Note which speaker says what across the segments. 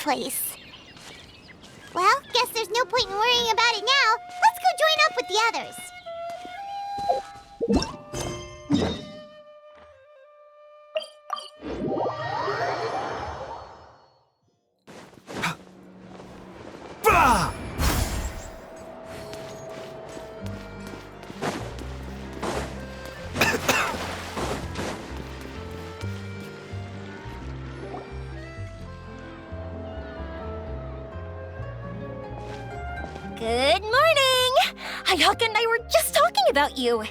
Speaker 1: place. Well, guess there's no point in worrying about it now. Let's go join up with the others.
Speaker 2: Good morning! Hayaka and I were just talking about you.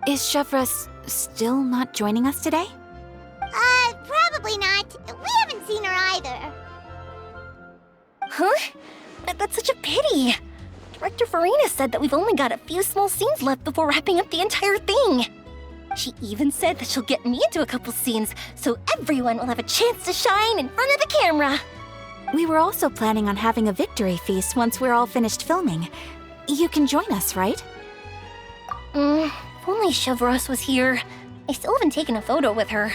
Speaker 3: Is Chevra still not joining us today?
Speaker 1: Probably not. We haven't seen her either.
Speaker 2: Huh? That's such a pity. Director Farina said that we've only got a few small scenes left before wrapping up the entire thing. She even said that she'll get me into a couple scenes so everyone will have a chance to shine in front of the camera.
Speaker 3: We were also planning on having a victory feast once we're all finished filming. You can join us, right?
Speaker 2: If only Chevros was here. I still haven't taken a photo with her.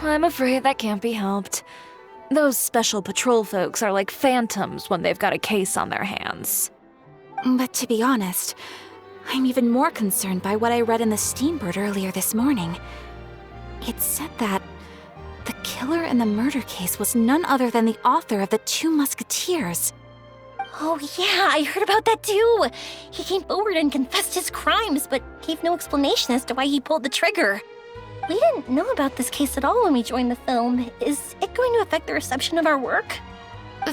Speaker 4: I'm afraid that can't be helped. Those special patrol folks are like phantoms when they've got a case on their hands.
Speaker 3: But to be honest, I'm even more concerned by what I read in the Steambird earlier this morning. It said that the killer in the murder case was none other than the author of the 2 Musketeers.
Speaker 2: Oh yeah, I heard about that too. He came forward and confessed his crimes, but gave no explanation as to why he pulled the trigger. We didn't know about this case at all when we joined the film. Is it going to affect the reception of our work?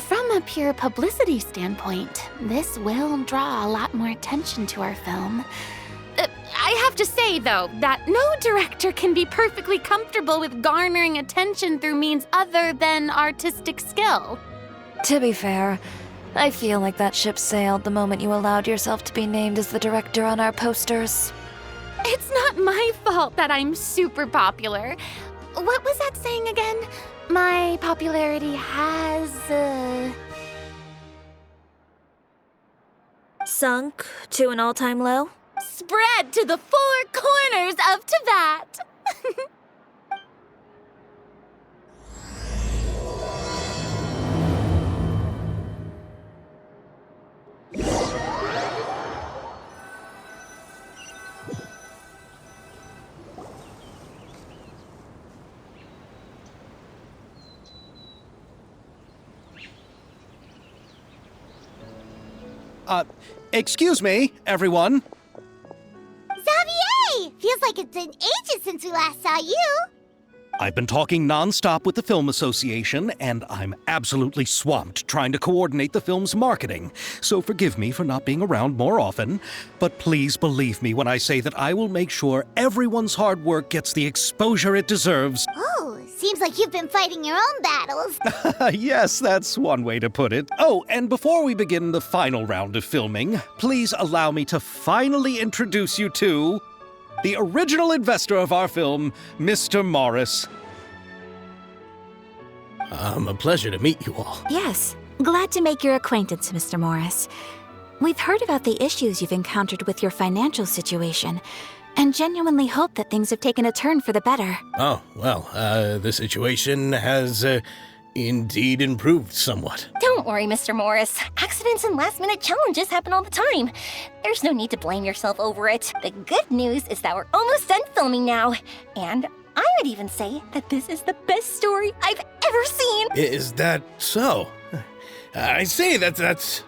Speaker 5: From a pure publicity standpoint, this will draw a lot more attention to our film. I have to say, though, that no director can be perfectly comfortable with garnering attention through means other than artistic skill.
Speaker 4: To be fair, I feel like that ship sailed the moment you allowed yourself to be named as the director on our posters.
Speaker 5: It's not my fault that I'm super popular. What was that saying again? My popularity has,
Speaker 4: Sunk to an all-time low?
Speaker 5: spread to the 4 corners of Teyvat.
Speaker 6: Excuse me, everyone.
Speaker 1: Xavier! Feels like it's been ages since we last saw you.
Speaker 6: I've been talking nonstop with the Film Association, and I'm absolutely swamped trying to coordinate the film's marketing. So forgive me for not being around more often, but please believe me when I say that I will make sure everyone's hard work gets the exposure it deserves.
Speaker 1: Oh, seems like you've been fighting your own battles.
Speaker 6: Yes, that's one way to put it. Oh, and before we begin the final round of filming, please allow me to finally introduce you to the original investor of our film, Mr. Morris.
Speaker 7: A pleasure to meet you all.
Speaker 3: Yes, glad to make your acquaintance, Mr. Morris. We've heard about the issues you've encountered with your financial situation, and genuinely hope that things have taken a turn for the better.
Speaker 7: Oh, well, the situation has indeed improved somewhat.
Speaker 2: Don't worry, Mr. Morris. Accidents and last-minute challenges happen all the time. There's no need to blame yourself over it. The good news is that we're almost done filming now. And I would even say that this is the best story I've ever seen.
Speaker 7: Is that so? I see, that's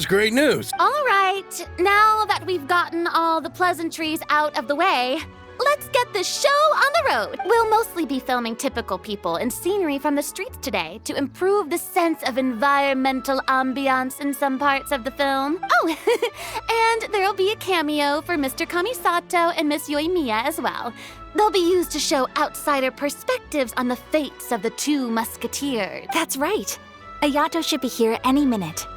Speaker 7: great news.
Speaker 5: All right, now that we've gotten all the pleasantries out of the way, let's get the show on the road. We'll mostly be filming typical people and scenery from the streets today to improve the sense of environmental ambiance in some parts of the film. Oh, and there'll be a cameo for Mr. Kamisato and Miss Yoimiya as well. They'll be used to show outsider perspectives on the fates of the 2 Musketeers.
Speaker 3: That's right. Ayato should be here any minute.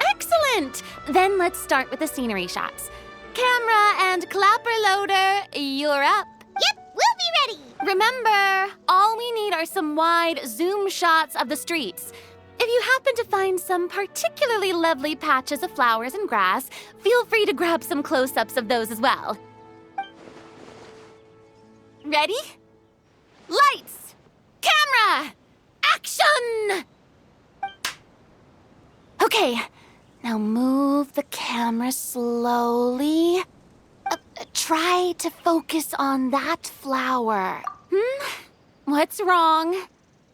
Speaker 5: Excellent! Then let's start with the scenery shots. Camera and clapper loader, you're up.
Speaker 1: Yep, we'll be ready.
Speaker 5: Remember, all we need are some wide zoom shots of the streets. If you happen to find some particularly lovely patches of flowers and grass, feel free to grab some close-ups of those as well. Ready? Lights! Camera! Action! Okay, now move the camera slowly. Try to focus on that flower. What's wrong?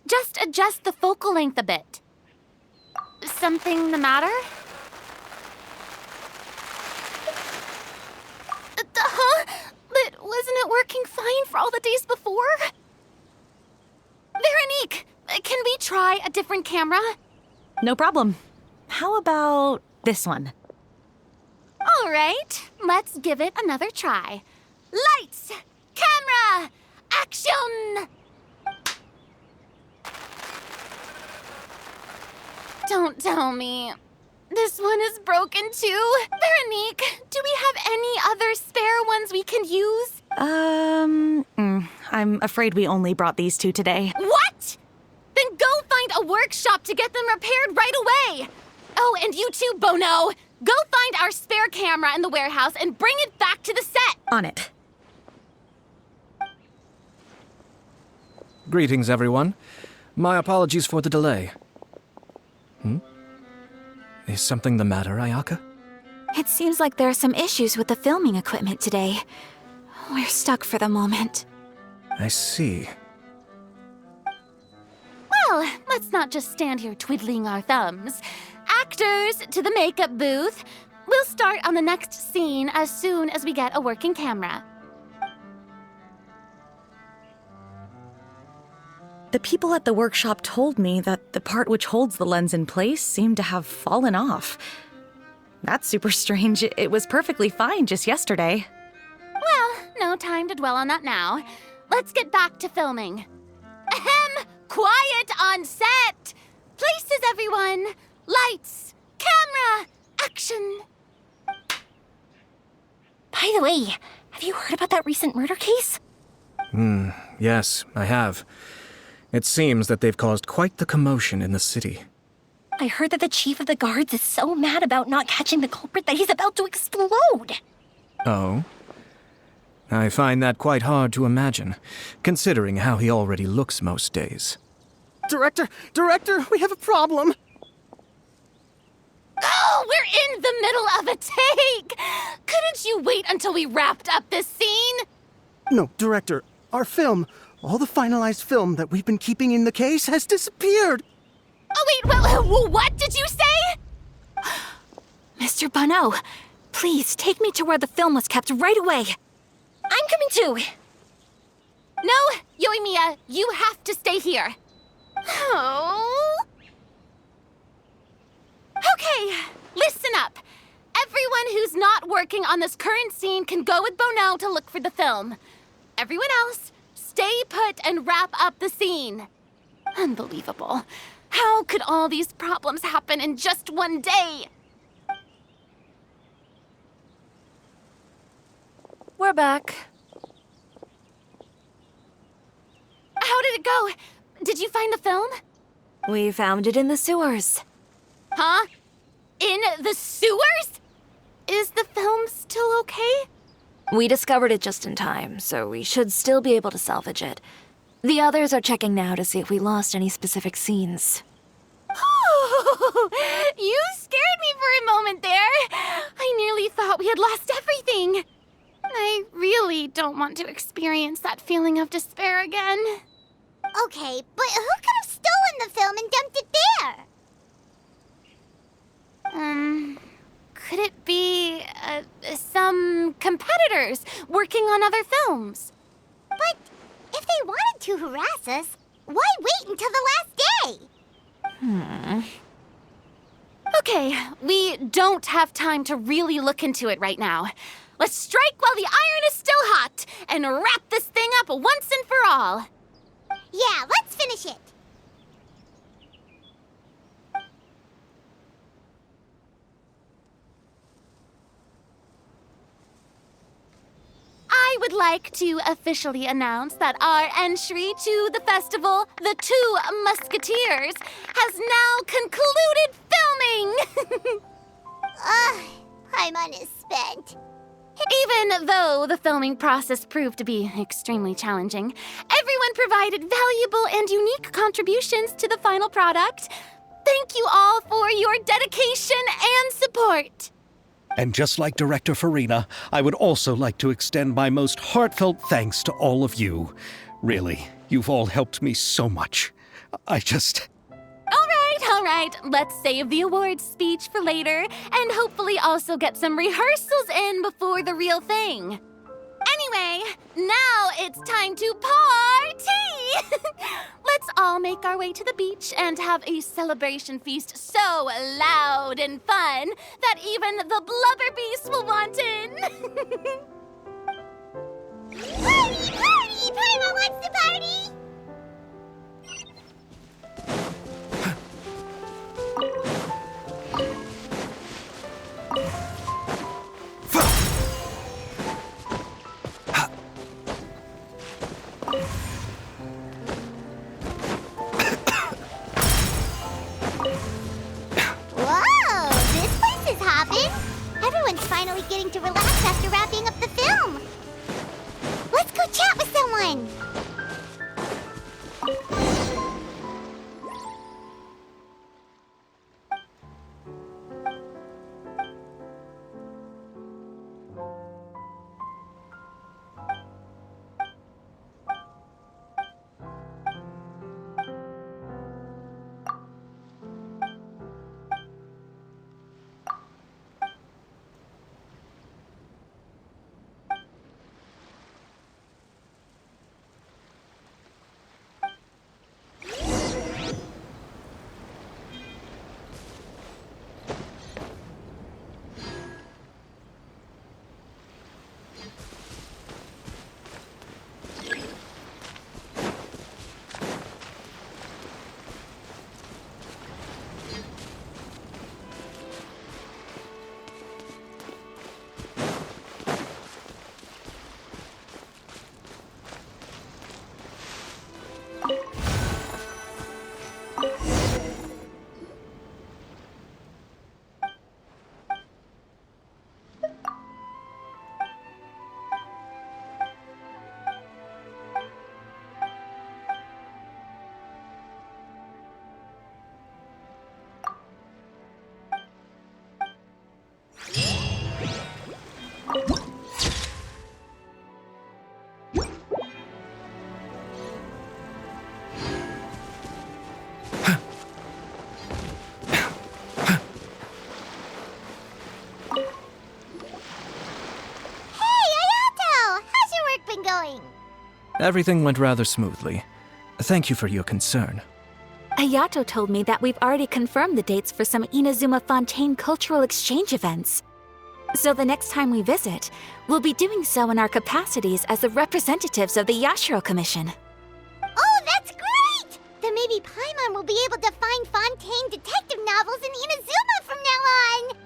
Speaker 5: Just adjust the focal length a bit. Something the matter? But wasn't it working fine for all the days before? Veronique, can we try a different camera?
Speaker 4: No problem. How about this one?
Speaker 5: All right, let's give it another try. Lights! Camera! Action! Don't tell me. This one is broken too. Veronique, do we have any other spare ones we can use?
Speaker 4: I'm afraid we only brought these two today.
Speaker 5: What? Then go find a workshop to get them repaired right away. Oh, and you too, Bono. Go find our spare camera in the warehouse and bring it back to the set.
Speaker 4: On it.
Speaker 8: Greetings, everyone. My apologies for the delay. Is something the matter, Ayaka?
Speaker 3: It seems like there are some issues with the filming equipment today. We're stuck for the moment.
Speaker 8: I see.
Speaker 5: Well, let's not just stand here twiddling our thumbs. Actors, to the makeup booth. We'll start on the next scene as soon as we get a working camera.
Speaker 4: The people at the workshop told me that the part which holds the lens in place seemed to have fallen off. That's super strange. It was perfectly fine just yesterday.
Speaker 5: Well, no time to dwell on that now. Let's get back to filming. Ahem! Quiet on set! Places, everyone! Lights! Camera! Action!
Speaker 2: By the way, have you heard about that recent murder case?
Speaker 8: Yes, I have. It seems that they've caused quite the commotion in the city.
Speaker 2: I heard that the chief of the guards is so mad about not catching the culprit that he's about to explode.
Speaker 8: Oh? I find that quite hard to imagine, considering how he already looks most days.
Speaker 9: Director, we have a problem.
Speaker 5: Oh, we're in the middle of a take! Couldn't you wait until we wrapped up this scene?
Speaker 9: No, Director, our film, all the finalized film that we've been keeping in the case has disappeared.
Speaker 5: Oh, wait, what did you say?
Speaker 3: Mr. Bono, please take me to where the film was kept right away.
Speaker 2: I'm coming too.
Speaker 5: No, Yoimiya, you have to stay here. Oh. Okay, listen up. Everyone who's not working on this current scene can go with Bono to look for the film. Everyone else, stay put and wrap up the scene. Unbelievable. How could all these problems happen in just one day?
Speaker 4: We're back.
Speaker 5: How did it go? Did you find the film?
Speaker 4: We found it in the sewers.
Speaker 5: Huh? In the sewers? Is the film still okay?
Speaker 4: We discovered it just in time, so we should still be able to salvage it. The others are checking now to see if we lost any specific scenes.
Speaker 5: You scared me for a moment there. I nearly thought we had lost everything. I really don't want to experience that feeling of despair again.
Speaker 1: Okay, but who could have stolen the film and dumped it there?
Speaker 5: Could it be, some competitors working on other films?
Speaker 1: But if they wanted to harass us, why wait until the last day?
Speaker 5: Okay, we don't have time to really look into it right now. Let's strike while the iron is still hot and wrap this thing up once and for all.
Speaker 1: Yeah, let's finish it.
Speaker 5: I would like to officially announce that our entry to the festival, The Two Musketeers, has now concluded filming!
Speaker 1: Paimon is spent.
Speaker 5: Even though the filming process proved to be extremely challenging, everyone provided valuable and unique contributions to the final product. Thank you all for your dedication and support.
Speaker 6: And just like Director Farina, I would also like to extend my most heartfelt thanks to all of you. Really, you've all helped me so much.
Speaker 5: All right. Let's save the awards speech for later and hopefully also get some rehearsals in before the real thing. Anyway, now it's time to party! Let's all make our way to the beach and have a celebration feast so loud and fun that even the blubber beast will want in.
Speaker 1: Party! Party! Paimon wants to party! Whoa! This place is hopping! Everyone's finally getting to relax after wrapping up the film! Let's go chat with someone!
Speaker 8: Everything went rather smoothly. Thank you for your concern.
Speaker 3: Ayato told me that we've already confirmed the dates for some Inazuma Fontaine cultural exchange events. So the next time we visit, we'll be doing so in our capacities as the representatives of the Yashiro Commission.
Speaker 1: Oh, that's great! Then maybe Paimon will be able to find Fontaine detective novels in Inazuma from now on!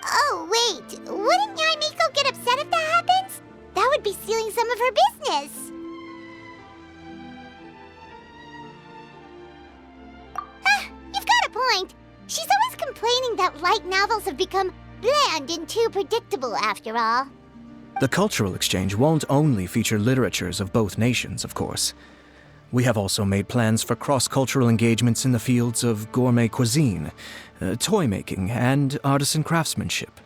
Speaker 1: Oh, wait. Wouldn't Yaimiko get upset if that happens? That would be stealing some of her business. You've got a point. She's always complaining that light novels have become bland and too predictable after all.
Speaker 8: The cultural exchange won't only feature literatures of both nations, of course. We have also made plans for cross-cultural engagements in the fields of gourmet cuisine, toy making, and artisan craftsmanship.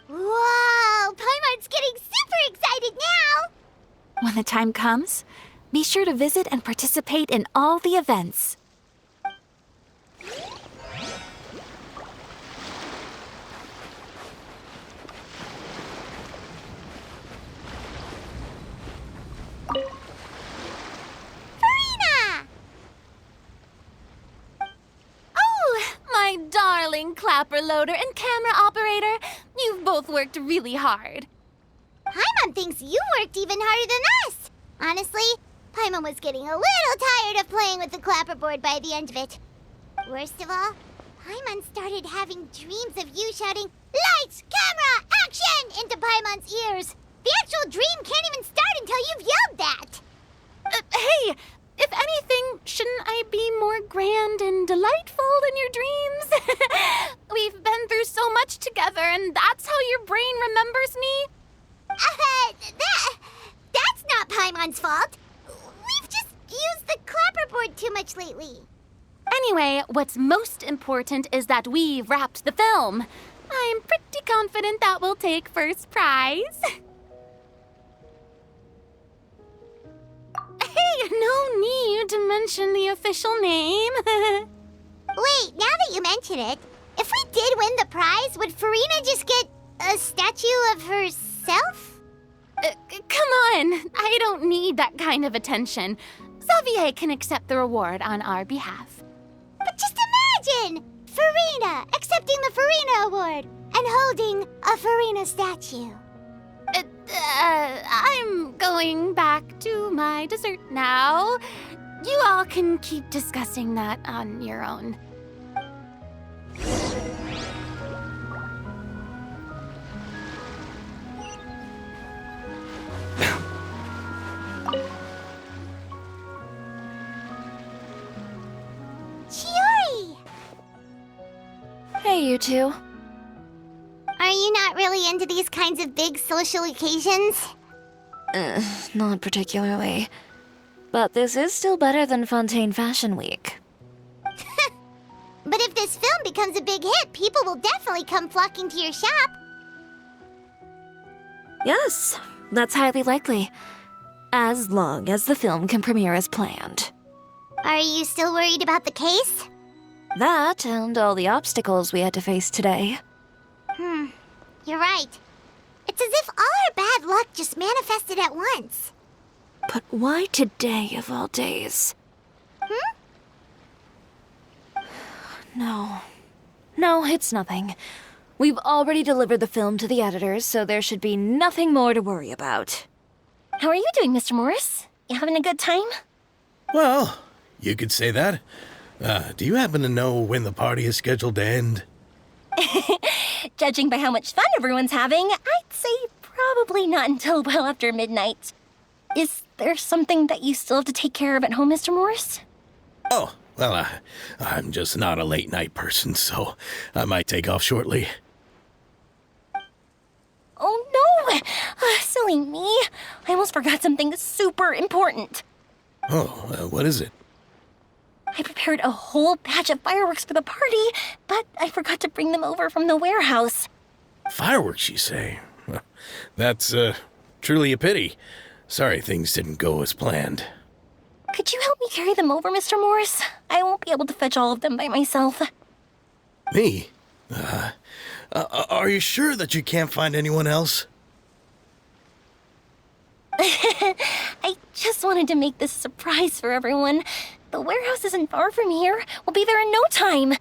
Speaker 1: Whoa! Paimon's getting super excited now!
Speaker 3: When the time comes, be sure to visit and participate in all the events.
Speaker 5: My darling clapper loader and camera operator, you've both worked really hard.
Speaker 1: Paimon thinks you worked even harder than us. Honestly, Paimon was getting a little tired of playing with the clapperboard by the end of it. Worst of all, Paimon started having dreams of you shouting, "Lights, camera, action!" into Paimon's ears. The actual dream can't even start until you've yelled that.
Speaker 5: Hey! If anything, shouldn't I be more grand and delightful in your dreams? We've been through so much together, and that's how your brain remembers me?
Speaker 1: That's not Paimon's fault. We've just used the clapperboard too much lately.
Speaker 5: Anyway, what's most important is that we've wrapped the film. I'm pretty confident that we'll take first prize. Hey, no need to mention the official name.
Speaker 1: Wait, now that you mention it, if we did win the prize, would Farina just get a statue of herself?
Speaker 5: Come on, I don't need that kind of attention. Xavier can accept the reward on our behalf.
Speaker 1: But just imagine! Farina accepting the Farina Award and holding a Farina statue.
Speaker 5: I'm going back to my dessert now. You all can keep discussing that on your own.
Speaker 1: Chiori!
Speaker 3: Hey, you two.
Speaker 1: Are you not really into these kinds of big social occasions?
Speaker 3: Not particularly. But this is still better than Fontaine Fashion Week.
Speaker 1: But if this film becomes a big hit, people will definitely come flocking to your shop.
Speaker 3: Yes, that's highly likely. As long as the film can premiere as planned.
Speaker 1: Are you still worried about the case?
Speaker 3: That and all the obstacles we had to face today.
Speaker 1: You're right. It's as if all our bad luck just manifested at once.
Speaker 3: But why today of all days? No, it's nothing. We've already delivered the film to the editors, so there should be nothing more to worry about.
Speaker 2: How are you doing, Mr. Morris? You having a good time?
Speaker 7: Well, you could say that. Do you happen to know when the party is scheduled to end?
Speaker 2: Judging by how much fun everyone's having, I'd say probably not until well after midnight. Is there something that you still have to take care of at home, Mr. Morris?
Speaker 7: Oh, well, I'm just not a late night person, so I might take off shortly.
Speaker 2: Oh no! Silly me. I almost forgot something super important.
Speaker 7: Oh, what is it?
Speaker 2: I prepared a whole batch of fireworks for the party, but I forgot to bring them over from the warehouse.
Speaker 7: Fireworks, you say? That's, truly a pity. Sorry things didn't go as planned.
Speaker 2: Could you help me carry them over, Mr. Morris? I won't be able to fetch all of them by myself.
Speaker 7: Me? Are you sure that you can't find anyone else?
Speaker 2: I just wanted to make this a surprise for everyone. The warehouse isn't far from here. We'll be there in no time.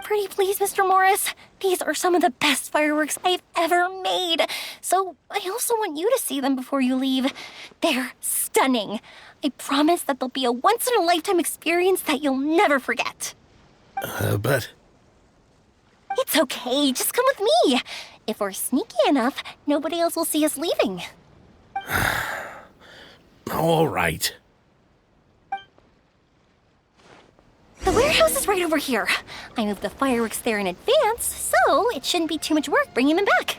Speaker 2: Pretty please, Mr. Morris. These are some of the best fireworks I've ever made. So I also want you to see them before you leave. They're stunning. I promise that they'll be a once-in-a-lifetime experience that you'll never forget.
Speaker 7: But...
Speaker 2: It's okay. Just come with me. If we're sneaky enough, nobody else will see us leaving.
Speaker 7: all right.
Speaker 2: The warehouse is right over here. I moved the fireworks there in advance, so it shouldn't be too much work bringing them back.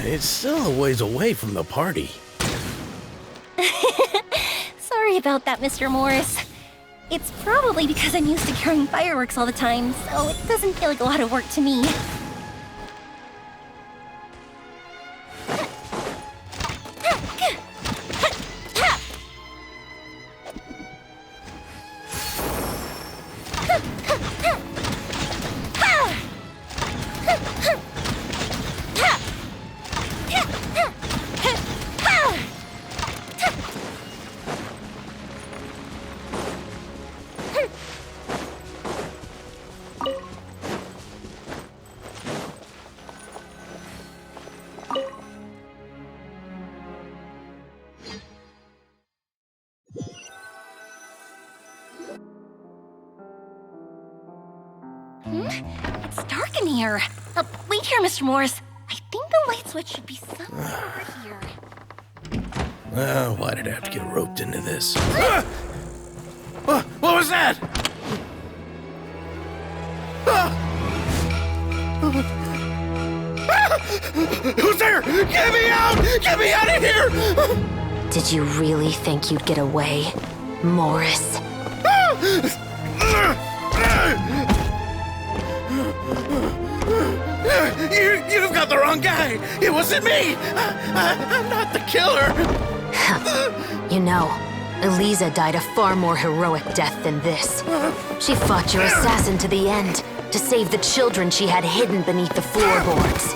Speaker 7: It's still a ways away from the party.
Speaker 2: Sorry about that, Mr. Morris. It's probably because I'm used to carrying fireworks all the time, so it doesn't feel like a lot of work to me. It's dark in here. Wait here, Mr. Morris. I think the light switch should be somewhere over here.
Speaker 7: Why did I have to get roped into this? What was that? Who's there? Get me out! Get me out of here!
Speaker 10: Did you really think you'd get away, Morris?
Speaker 7: You've got the wrong guy. It wasn't me. I'm not the killer.
Speaker 10: You know, Eliza died a far more heroic death than this. She fought your assassin to the end, to save the children she had hidden beneath the floorboards.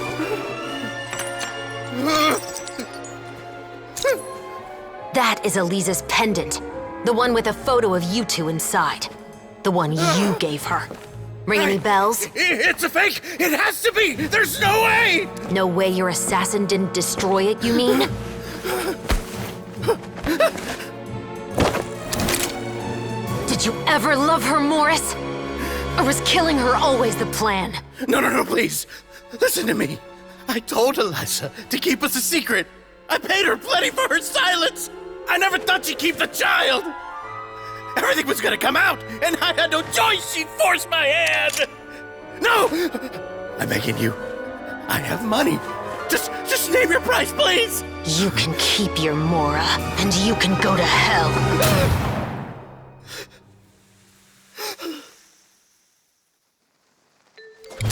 Speaker 10: That is Eliza's pendant. The one with a photo of you two inside. The one you gave her. Ring any bells?
Speaker 7: It's a fake! It has to be! There's no way!
Speaker 10: No way your assassin didn't destroy it, you mean? Did you ever love her, Morris? Or was killing her always the plan?
Speaker 7: No, please. Listen to me. I told Eliza to keep us a secret. I paid her plenty for her silence. I never thought she'd keep the child. Everything was gonna come out, and I had no choice. She forced my hand. No! I'm begging you. I have money. Just name your price, please.
Speaker 10: You can keep your Mora, and you can go to hell.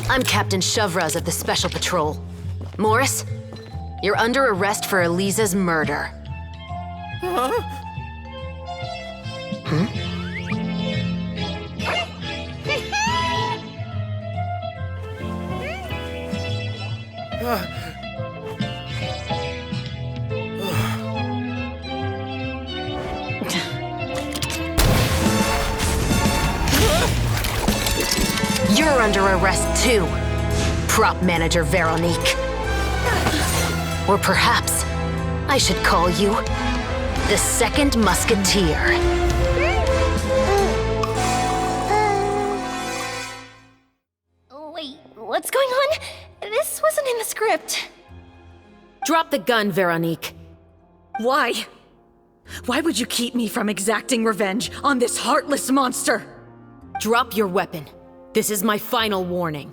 Speaker 10: I'm Captain Shovraz of the Special Patrol. Morris, you're under arrest for Eliza's murder. You're under arrest too, prop manager Veronique. Or perhaps I should call you the second Musketeer.
Speaker 2: Wait, what's going on? This wasn't in the script.
Speaker 10: Drop the gun, Veronique.
Speaker 4: Why? Why would you keep me from exacting revenge on this heartless monster?
Speaker 10: Drop your weapon. This is my final warning.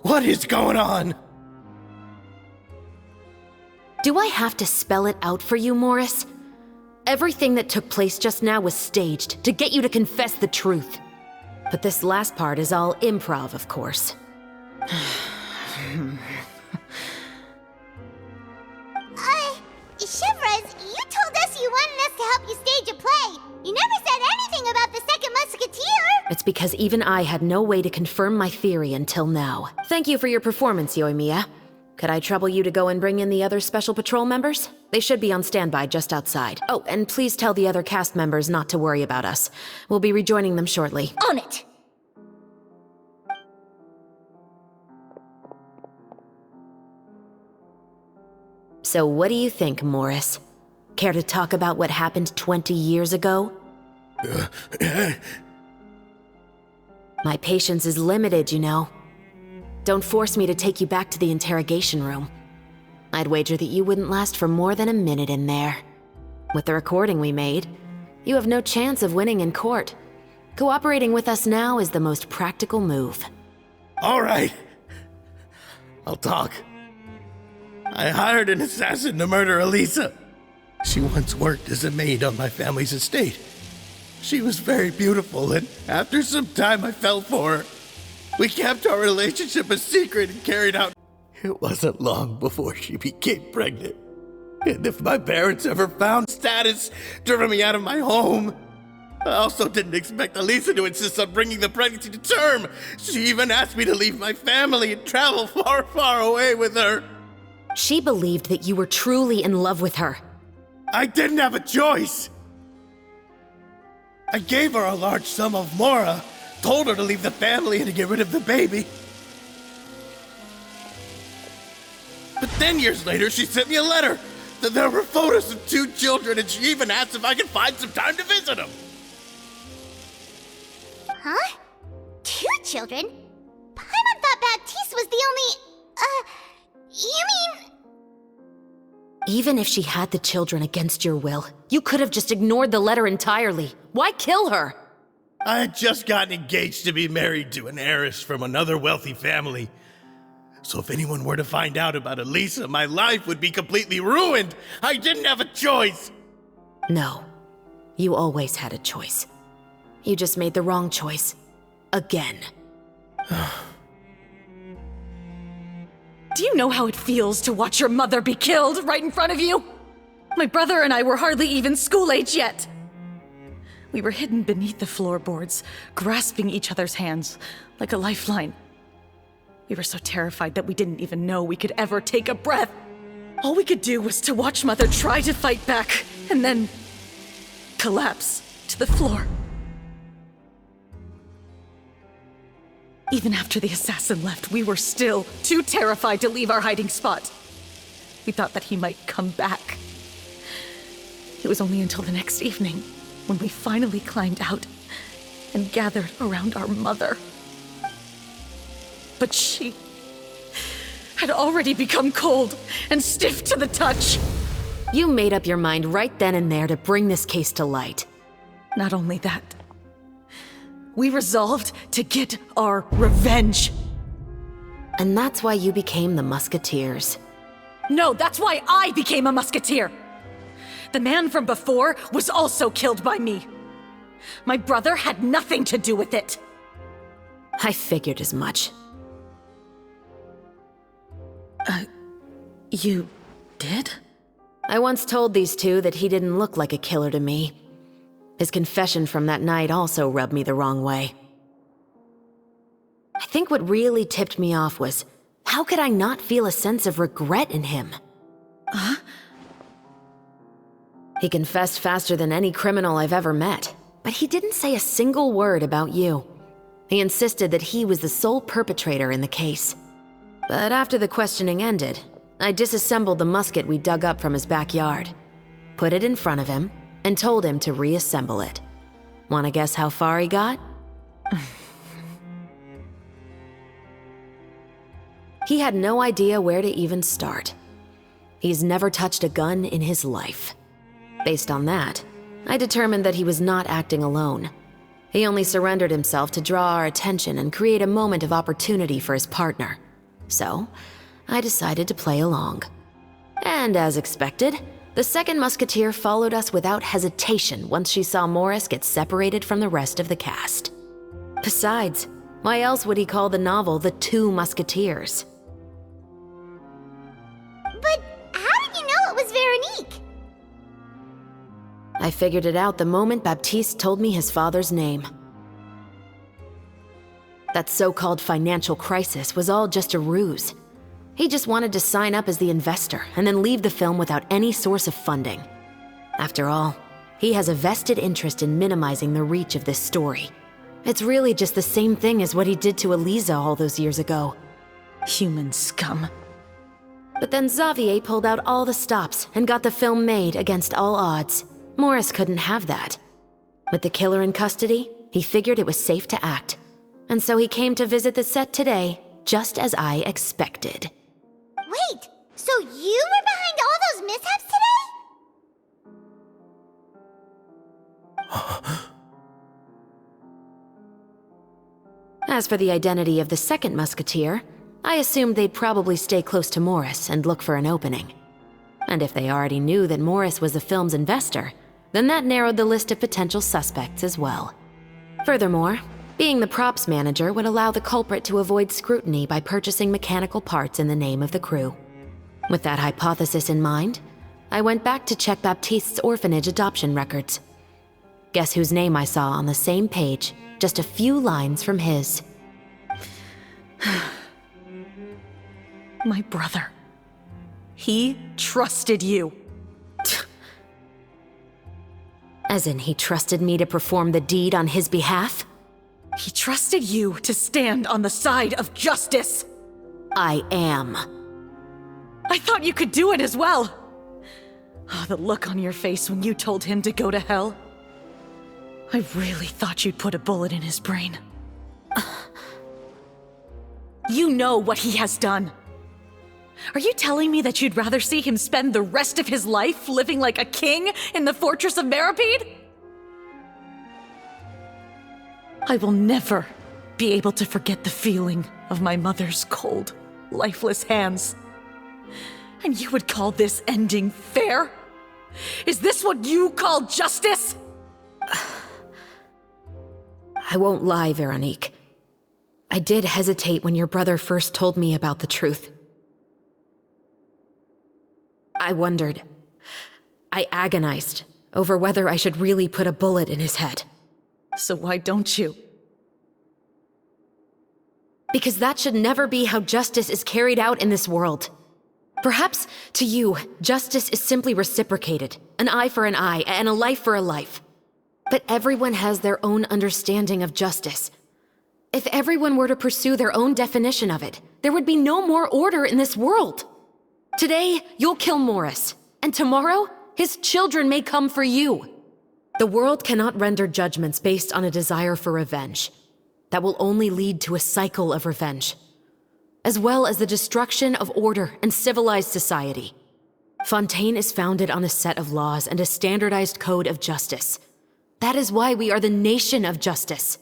Speaker 7: What is going on?
Speaker 10: Do I have to spell it out for you, Morris? Everything that took place just now was staged to get you to confess the truth. But this last part is all improv, of course.
Speaker 1: Shivers, you told us you wanted us to help you stage a play. You never said anything about the second Musketeer.
Speaker 10: It's because even I had no way to confirm my theory until now. Thank you for your performance, Yoimiya. Could I trouble you to go and bring in the other Special Patrol members? They should be on standby just outside. Oh, and please tell the other cast members not to worry about us. We'll be rejoining them shortly.
Speaker 2: On it!
Speaker 10: So what do you think, Morris? Care to talk about what happened 20 years ago? My patience is limited, you know. Don't force me to take you back to the interrogation room. I'd wager that you wouldn't last for more than a minute in there. With the recording we made, you have no chance of winning in court. Cooperating with us now is the most practical move.
Speaker 7: All right. I'll talk. I hired an assassin to murder Eliza. She once worked as a maid on my family's estate. She was very beautiful, and after some time I fell for her. We kept our relationship a secret and carried out. It wasn't long before she became pregnant. And if my parents ever found status, driven me out of my home. I also didn't expect Eliza to insist on bringing the pregnancy to term. She even asked me to leave my family and travel far, far away with her.
Speaker 10: She believed that you were truly in love with her.
Speaker 7: I didn't have a choice. I gave her a large sum of Mora, told her to leave the family and to get rid of the baby. But then years later, she sent me a letter. That there were photos of 2 children, and she even asked if I could find some time to visit them.
Speaker 1: Huh? 2 children? Paimon thought Baptiste was the only... You mean...
Speaker 10: Even if she had the children against your will, you could have just ignored the letter entirely. Why kill her?
Speaker 7: I had just gotten engaged to be married to an heiress from another wealthy family. So if anyone were to find out about Elisa, my life would be completely ruined. I didn't have a choice.
Speaker 10: No. You always had a choice. You just made the wrong choice. Again.
Speaker 4: Do you know how it feels to watch your mother be killed right in front of you? My brother and I were hardly even school age yet. We were hidden beneath the floorboards, grasping each other's hands like a lifeline. We were so terrified that we didn't even know we could ever take a breath. All we could do was to watch Mother try to fight back, and then collapse to the floor. Even after the assassin left, we were still too terrified to leave our hiding spot. We thought that he might come back. It was only until the next evening when we finally climbed out and gathered around our mother. But she had already become cold and stiff to the touch.
Speaker 10: You made up your mind right then and there to bring this case to light.
Speaker 4: Not only that, we resolved to get our revenge.
Speaker 10: And that's why you became the Musketeers.
Speaker 4: No, that's why I became a musketeer. The man from before was also killed by me. My brother had nothing to do with it.
Speaker 10: I figured as much.
Speaker 4: You did?
Speaker 10: I once told these two that he didn't look like a killer to me. His confession from that night also rubbed me the wrong way. I think what really tipped me off was, how could I not feel a sense of regret in him?
Speaker 4: Huh?
Speaker 10: He confessed faster than any criminal I've ever met, but he didn't say a single word about you. He insisted that he was the sole perpetrator in the case. But after the questioning ended, I disassembled the musket we dug up from his backyard, put it in front of him, and told him to reassemble it. Wanna guess how far he got? He had no idea where to even start. He's never touched a gun in his life. Based on that, I determined that he was not acting alone. He only surrendered himself to draw our attention and create a moment of opportunity for his partner. So, I decided to play along. And as expected, the second musketeer followed us without hesitation once she saw Morris get separated from the rest of the cast. Besides, why else would he call the novel The Two Musketeers?
Speaker 1: But how did you know it was Veronique?
Speaker 10: I figured it out the moment Baptiste told me his father's name. That so-called financial crisis was all just a ruse. He just wanted to sign up as the investor and then leave the film without any source of funding. After all, he has a vested interest in minimizing the reach of this story. It's really just the same thing as what he did to Elisa all those years ago.
Speaker 4: Human scum.
Speaker 10: But then Xavier pulled out all the stops and got the film made against all odds. Morris couldn't have that. With the killer in custody, he figured it was safe to act. And so he came to visit the set today, just as I expected.
Speaker 1: Wait, so you were behind all those mishaps today?
Speaker 10: As for the identity of the second musketeer, I assumed they'd probably stay close to Morris and look for an opening. And if they already knew that Morris was the film's investor, then that narrowed the list of potential suspects as well. Furthermore, being the props manager would allow the culprit to avoid scrutiny by purchasing mechanical parts in the name of the crew. With that hypothesis in mind, I went back to check Baptiste's orphanage adoption records. Guess whose name I saw on the same page, just a few lines from his.
Speaker 4: My brother. He trusted you.
Speaker 10: As in, he trusted me to perform the deed on his behalf?
Speaker 4: He trusted you to stand on the side of justice.
Speaker 10: I am.
Speaker 4: I thought you could do it as well. Oh, the look on your face when you told him to go to hell. I really thought you'd put a bullet in his brain. You know what he has done. Are you telling me that you'd rather see him spend the rest of his life living like a king in the fortress of Meripede? I will never be able to forget the feeling of my mother's cold, lifeless hands. And you would call this ending fair? Is this what you call justice?
Speaker 10: I won't lie, Veronique. I did hesitate when your brother first told me about the truth. I wondered. I agonized over whether I should really put a bullet in his head.
Speaker 4: So why don't you?
Speaker 10: Because that should never be how justice is carried out in this world. Perhaps, to you, justice is simply reciprocated. An eye for an eye, and a life for a life. But everyone has their own understanding of justice. If everyone were to pursue their own definition of it, there would be no more order in this world. Today, you'll kill Morris, and tomorrow, his children may come for you. The world cannot render judgments based on a desire for revenge. That will only lead to a cycle of revenge, as well as the destruction of order and civilized society. Fontaine is founded on a set of laws and a standardized code of justice. That is why we are the nation of justice.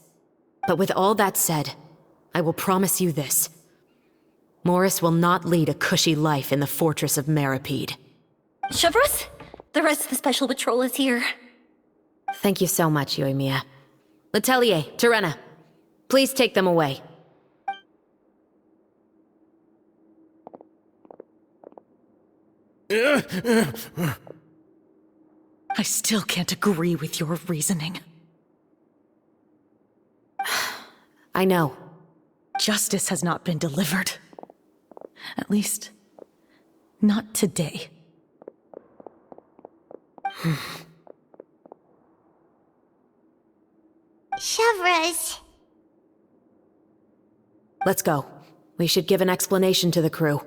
Speaker 10: But with all that said, I will promise you this. Morris will not lead a cushy life in the fortress of Meripede.
Speaker 2: Chevreuse, the rest of the special patrol is here.
Speaker 10: Thank you so much, Yoimiya. Letelier, Terena, please take them away.
Speaker 4: I still can't agree with your reasoning.
Speaker 10: I know.
Speaker 4: Justice has not been delivered. At least, not today.
Speaker 1: Chevreuse.
Speaker 10: Let's go. We should give an explanation to the crew.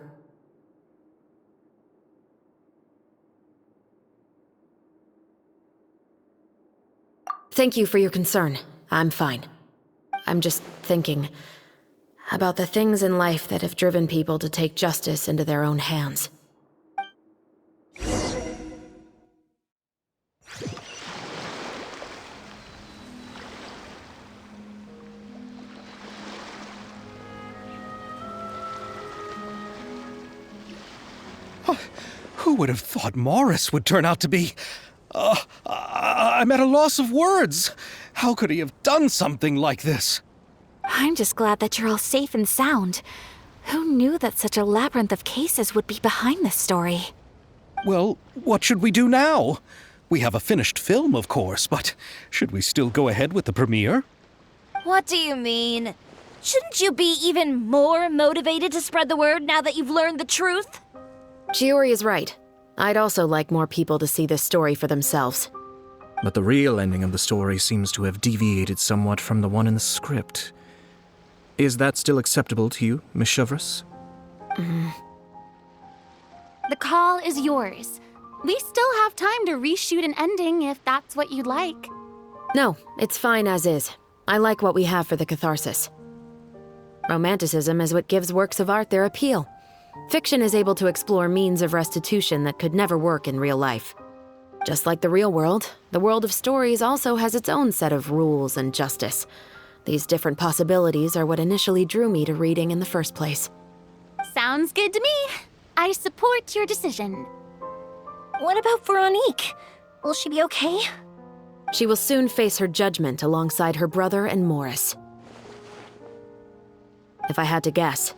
Speaker 10: Thank you for your concern. I'm fine. I'm just thinking about the things in life that have driven people to take justice into their own hands.
Speaker 6: Who would have thought Morris would turn out to be... I'm at a loss of words. How could he have done something like this?
Speaker 3: I'm just glad that you're all safe and sound. Who knew that such a labyrinth of cases would be behind this story?
Speaker 6: Well, what should we do now? We have a finished film, of course, but should we still go ahead with the premiere?
Speaker 2: What do you mean? Shouldn't you be even more motivated to spread the word now that you've learned the truth?
Speaker 10: Chiori is right. I'd also like more people to see this story for themselves.
Speaker 8: But the real ending of the story seems to have deviated somewhat from the one in the script. Is that still acceptable to you, Miss Chevreuse?
Speaker 5: The call is yours. We still have time to reshoot an ending if that's what you'd like.
Speaker 10: No, it's fine as is. I like what we have for the catharsis. Romanticism is what gives works of art their appeal. Fiction is able to explore means of restitution that could never work in real life. Just like the real world, the world of stories also has its own set of rules and justice. These different possibilities are what initially drew me to reading in the first place.
Speaker 5: Sounds good to me. I support your decision.
Speaker 2: What about Veronique? Will she be okay?
Speaker 10: She will soon face her judgment alongside her brother and Morris. If I had to guess,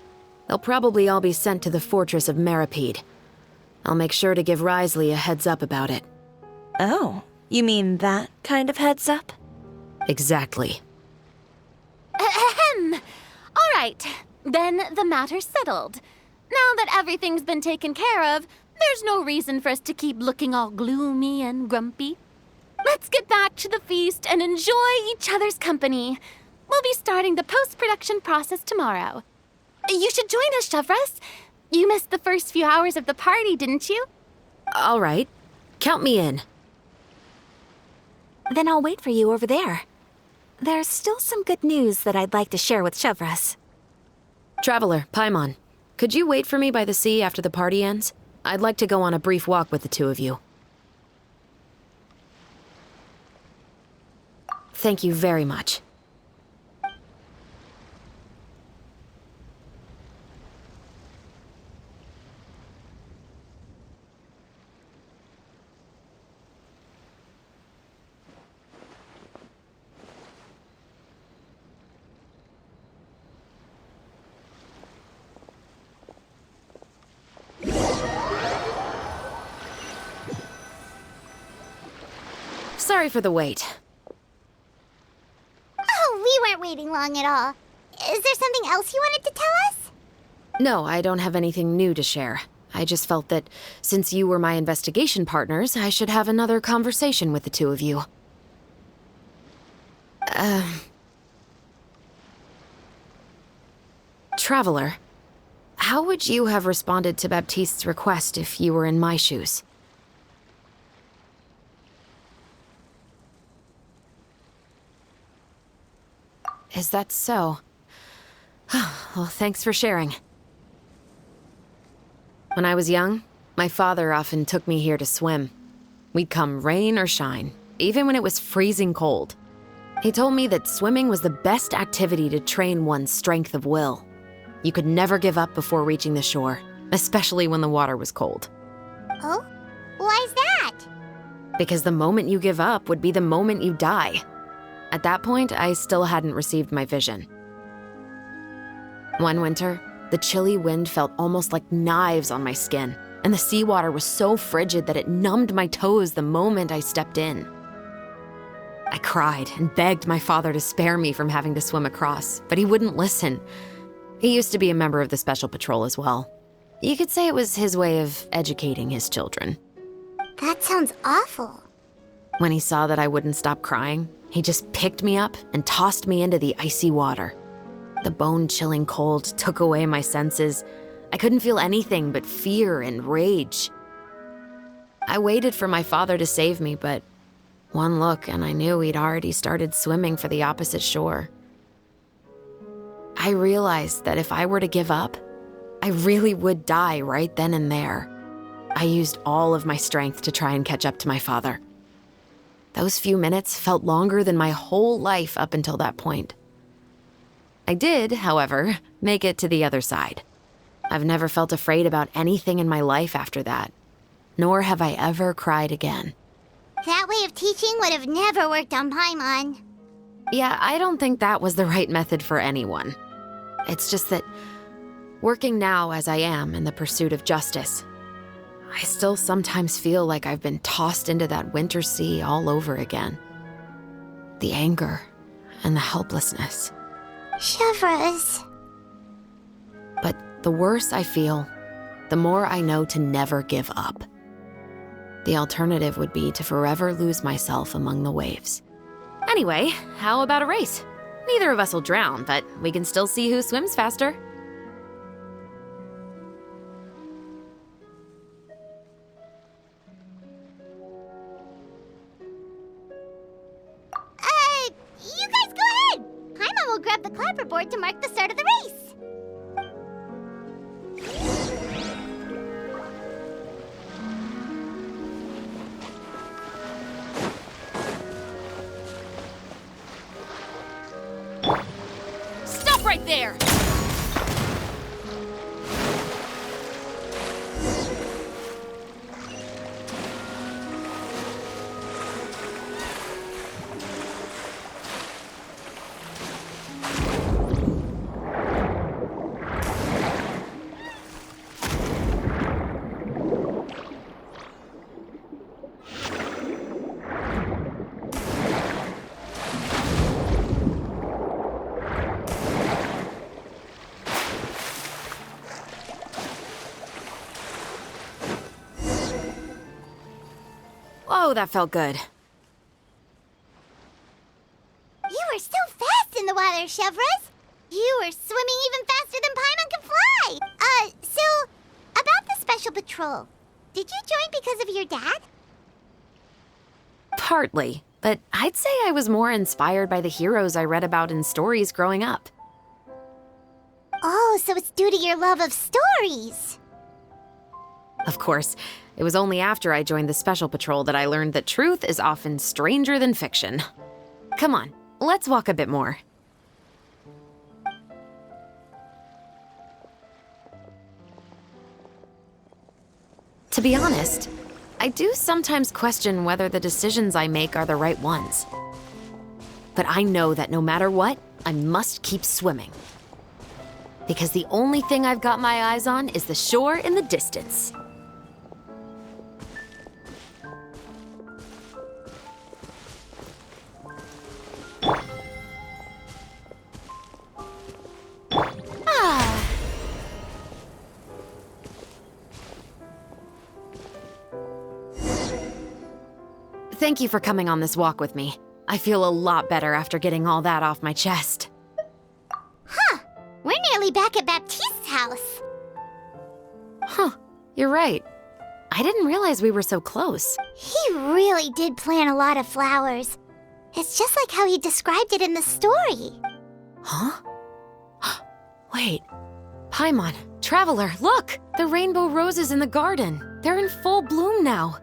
Speaker 10: they'll probably all be sent to the fortress of Meripede. I'll make sure to give Risley a heads up about it.
Speaker 11: Oh, you mean that kind of heads up?
Speaker 10: Exactly.
Speaker 5: Ahem. All right, then the matter's settled. Now that everything's been taken care of, there's no reason for us to keep looking all gloomy and grumpy. Let's get back to the feast and enjoy each other's company. We'll be starting the post-production process tomorrow. You should join us, Chevreuse. You missed the first few hours of the party, didn't you?
Speaker 10: All right. Count me in.
Speaker 3: Then I'll wait for you over there. There's still some good news that I'd like to share with Chevreuse.
Speaker 10: Traveler, Paimon, could you wait for me by the sea after the party ends? I'd like to go on a brief walk with the two of you. Thank you very much. Sorry for the wait.
Speaker 1: Oh, we weren't waiting long at all. Is there something else you wanted to tell us?
Speaker 10: No, I don't have anything new to share. I just felt that since you were my investigation partners, I should have another conversation with the two of you. Traveler, how would you have responded to Baptiste's request if you were in my shoes? Is that so? Well, thanks for sharing. When I was young, my father often took me here to swim. We'd come rain or shine, even when it was freezing cold. He told me that swimming was the best activity to train one's strength of will. You could never give up before reaching the shore, especially when the water was cold.
Speaker 1: Oh? Why's that?
Speaker 10: Because the moment you give up would be the moment you die. At that point, I still hadn't received my vision. One winter, the chilly wind felt almost like knives on my skin, and the seawater was so frigid that it numbed my toes the moment I stepped in. I cried and begged my father to spare me from having to swim across, but he wouldn't listen. He used to be a member of the Special Patrol as well. You could say it was his way of educating his children.
Speaker 1: That sounds awful.
Speaker 10: When he saw that I wouldn't stop crying, he just picked me up and tossed me into the icy water. The bone-chilling cold took away my senses. I couldn't feel anything but fear and rage. I waited for my father to save me, but one look and I knew he'd already started swimming for the opposite shore. I realized that if I were to give up, I really would die right then and there. I used all of my strength to try and catch up to my father. Those few minutes felt longer than my whole life up until that point. I did, however, make it to the other side. I've never felt afraid about anything in my life after that, nor have I ever cried again.
Speaker 1: That way of teaching would have never worked on Paimon.
Speaker 10: Yeah, I don't think that was the right method for anyone. It's just that, working now as I am in the pursuit of justice, I still sometimes feel like I've been tossed into that winter sea all over again. The anger and the helplessness.
Speaker 1: Chevreuse.
Speaker 10: But the worse I feel, the more I know to never give up. The alternative would be to forever lose myself among the waves. Anyway, how about a race? Neither of us will drown, but we can still see who swims faster.
Speaker 1: You guys go ahead! Paimon will grab the clapperboard to mark the start of the race.
Speaker 5: Stop right there!
Speaker 10: Whoa, that felt good.
Speaker 1: You were so fast in the water, Chevreuse. You were swimming even faster than Paimon can fly. So, about the Special Patrol, did you join because of your dad?
Speaker 10: Partly, but I'd say I was more inspired by the heroes I read about in stories growing up.
Speaker 1: Oh, so it's due to your love of stories.
Speaker 10: Of course, it was only after I joined the Special Patrol that I learned that truth is often stranger than fiction. Come on, let's walk a bit more. To be honest, I do sometimes question whether the decisions I make are the right ones. But I know that no matter what, I must keep swimming. Because the only thing I've got my eyes on is the shore in the distance. Thank you for coming on this walk with me. I feel a lot better after getting all that off my chest.
Speaker 1: Huh. We're nearly back at Baptiste's house.
Speaker 10: Huh. You're right. I didn't realize we were so close.
Speaker 1: He really did plant a lot of flowers. It's just like how he described it in the story.
Speaker 10: Huh? Wait. Paimon, Traveler, look! The rainbow roses in the garden. They're in full bloom now.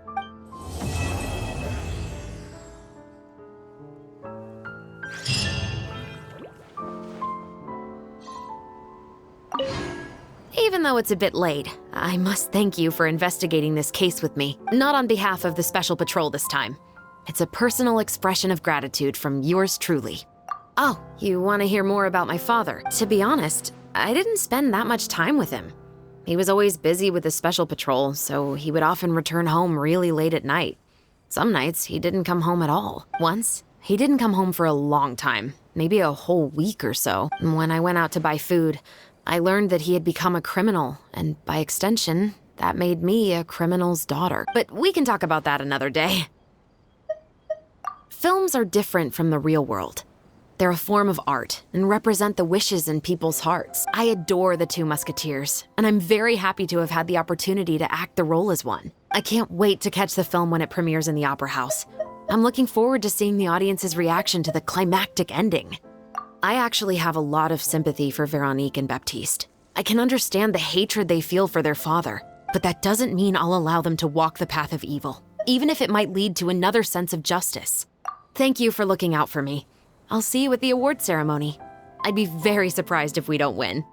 Speaker 10: Even though it's a bit late, I must thank you for investigating this case with me. Not on behalf of the Special Patrol this time. It's a personal expression of gratitude from yours truly. Oh, you want to hear more about my father? To be honest, I didn't spend that much time with him. He was always busy with the Special Patrol, so he would often return home really late at night. Some nights, he didn't come home at all. Once, he didn't come home for a long time, maybe a whole week or so. When I went out to buy food, I learned that he had become a criminal, and by extension, that made me a criminal's daughter. But we can talk about that another day. Films are different from the real world. They're a form of art and represent the wishes in people's hearts. I adore the two Musketeers, and I'm very happy to have had the opportunity to act the role as one. I can't wait to catch the film when it premieres in the Opera House. I'm looking forward to seeing the audience's reaction to the climactic ending. I actually have a lot of sympathy for Veronique and Baptiste. I can understand the hatred they feel for their father, but that doesn't mean I'll allow them to walk the path of evil, even if it might lead to another sense of justice. Thank you for looking out for me. I'll see you at the award ceremony. I'd be very surprised if we don't win.